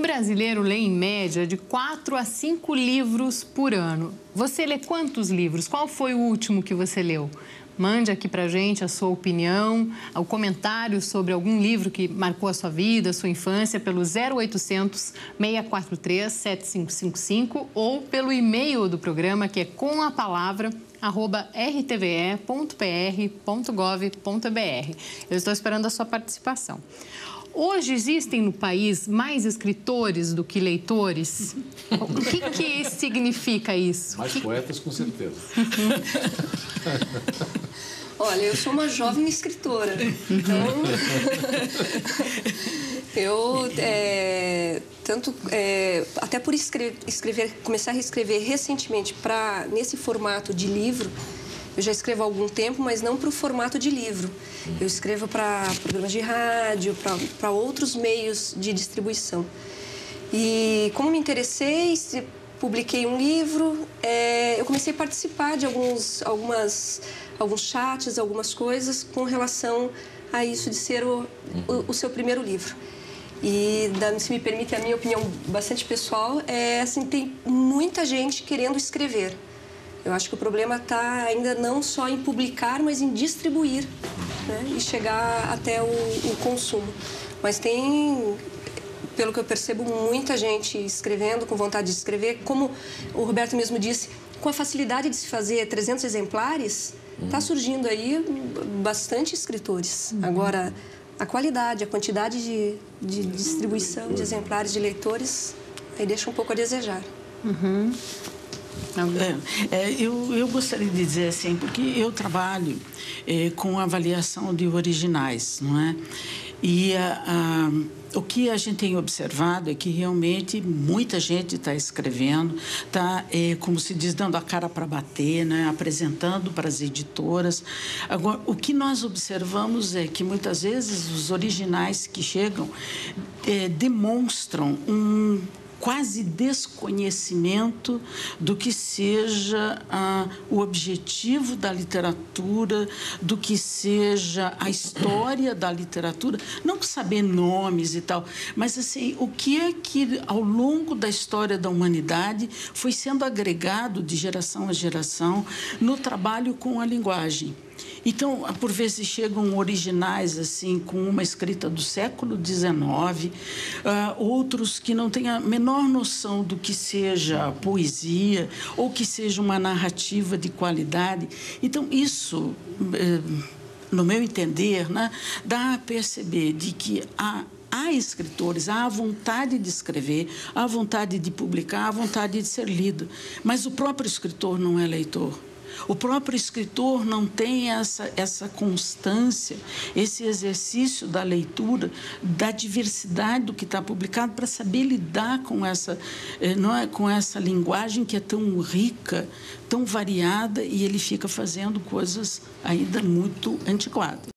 brasileiro lê, em média, de 4 a 5 livros por ano. Você lê quantos livros? Qual foi o último que você leu? Mande aqui pra gente a sua opinião, o comentário sobre algum livro que marcou a sua vida, a sua infância, pelo 0800 643 7555 ou pelo e-mail do programa, que é comapalavra@rtve.pr.gov.br. Eu estou esperando a sua participação. Hoje existem no país mais escritores do que leitores? O que significa isso? Mais poetas, com certeza. Olha, eu sou uma jovem escritora, então eu até por começar a escrever recentemente nesse formato de livro. Eu já escrevo há algum tempo, mas não para o formato de livro. Eu escrevo para programas de rádio, para outros meios de distribuição. E como me interessei, publiquei um livro, eu comecei a participar de alguns chats, algumas coisas com relação a isso de ser o seu primeiro livro. E, se me permite a minha opinião bastante pessoal, assim, tem muita gente querendo escrever. Eu acho que o problema está ainda não só em publicar, mas em distribuir, né? E chegar até o consumo. Mas tem, pelo que eu percebo, muita gente escrevendo, com vontade de escrever. Como o Roberto mesmo disse, com a facilidade de se fazer 300 exemplares, está surgindo aí bastante escritores. Agora, a qualidade, a quantidade de distribuição de exemplares de leitores, aí deixa um pouco a desejar. Eu gostaria de dizer assim, porque eu trabalho com avaliação de originais, não é? E o que a gente tem observado é que realmente muita gente está escrevendo, está, como se diz, dando a cara para bater, né? Apresentando para as editoras. Agora, o que nós observamos é que muitas vezes os originais que chegam demonstram quase desconhecimento do que seja o objetivo da literatura, do que seja a história da literatura, não saber nomes e tal, mas assim, o que é que ao longo da história da humanidade foi sendo agregado de geração a geração no trabalho com a linguagem. Então, por vezes chegam originais assim com uma escrita do século XIX, outros que não têm a menor noção do que seja poesia ou que seja uma narrativa de qualidade. Então, isso, no meu entender, né, dá a perceber de que há escritores, há a vontade de escrever, há a vontade de publicar, há a vontade de ser lido, mas o próprio escritor não é leitor. O próprio escritor não tem essa constância, esse exercício da leitura, da diversidade do que está publicado para saber lidar com essa linguagem que é tão rica, tão variada, e ele fica fazendo coisas ainda muito antiquadas.